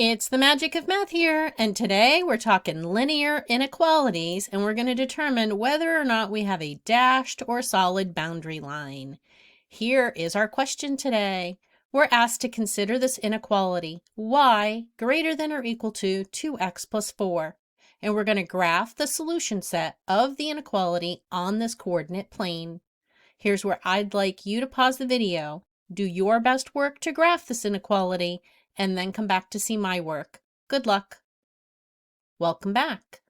It's the magic of math here, and today we're talking linear inequalities, and we're going to determine whether or not we have a dashed or solid boundary line. Here is our question today. We're asked to consider this inequality, y greater than or equal to 2x plus 4, and we're going to graph the solution set of the inequality on this coordinate plane. Here's where I'd like you to pause the video, do your best work to graph this inequality, and then come back to see my work. Good luck. Welcome back.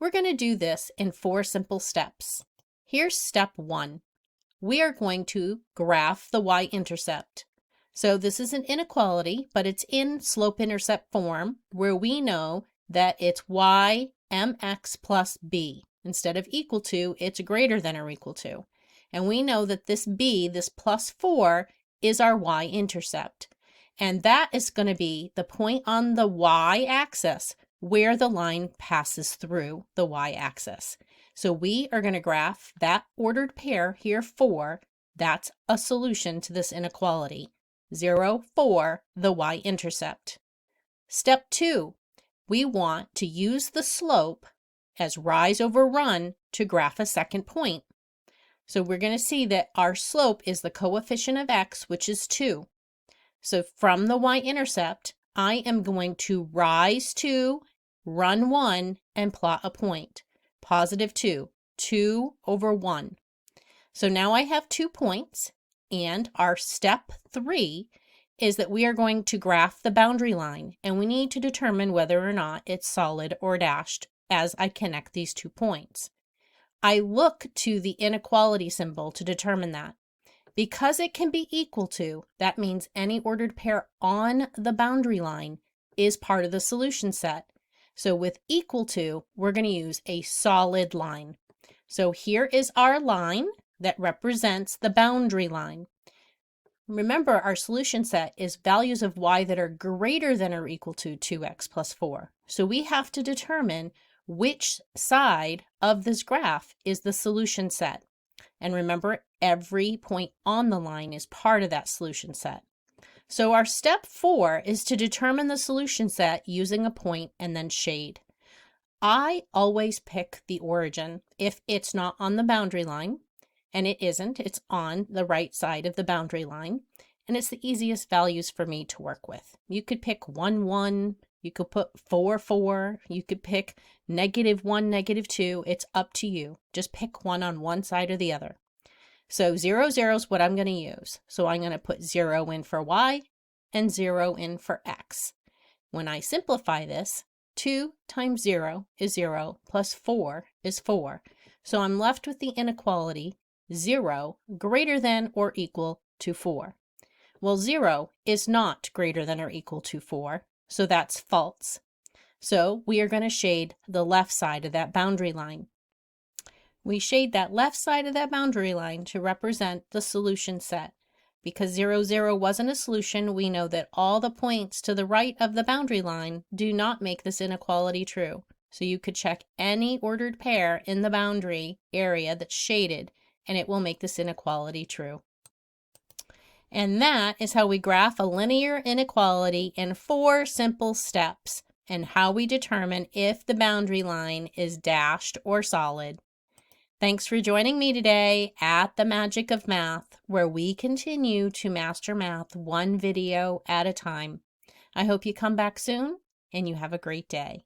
We're going to do this in 4 simple steps. Here's step 1. We are going to graph the y-intercept. So this is an inequality, but it's in slope-intercept form where we know that it's y mx plus b. Instead of equal to, it's greater than or equal to. And we know that this b, this plus 4, is our y-intercept. And that is going to be the point on the y-axis where the line passes through the y-axis. So we are going to graph that ordered pair here, 4. That's a solution to this inequality. 0, 4, the y-intercept. Step 2, we want to use the slope as rise over run to graph a second point. So we're going to see that our slope is the coefficient of x, which is 2. So from the y-intercept, I am going to rise 2, run 1, and plot a point. Positive 2, 2 over 1. So now I have 2 points, and our step 3 is that we are going to graph the boundary line, and we need to determine whether or not it's solid or dashed as I connect these 2 points. I look to the inequality symbol to determine that. Because it can be equal to, that means any ordered pair on the boundary line is part of the solution set. So with equal to, we're going to use a solid line. So here is our line that represents the boundary line. Remember, our solution set is values of y that are greater than or equal to 2x plus 4. So we have to determine which side of this graph is the solution set. And remember, every point on the line is part of that solution set. So our step 4 is to determine the solution set using a point and then shade. I always pick the origin if it's not on the boundary line, and it isn't, it's on the right side of the boundary line, and it's the easiest values for me to work with. You could pick 1, 1, you could put 4, 4, you could pick -1, -2, it's up to you. Just pick one on one side or the other. So 0, 0 is what I'm going to use. So I'm going to put 0 in for y and 0 in for x. When I simplify this, 2 times 0 is 0 plus 4 is 4. So I'm left with the inequality 0 greater than or equal to 4. Well, 0 is not greater than or equal to 4, so that's false. So we are going to shade the left side of that boundary line. We shade that left side of that boundary line to represent the solution set. Because 0, 0 wasn't a solution, we know that all the points to the right of the boundary line do not make this inequality true. So you could check any ordered pair in the boundary area that's shaded, and it will make this inequality true. And that is how we graph a linear inequality in 4 simple steps, and how we determine if the boundary line is dashed or solid. Thanks for joining me today at the Magic of Math, where we continue to master math one video at a time. I hope you come back soon, and you have a great day.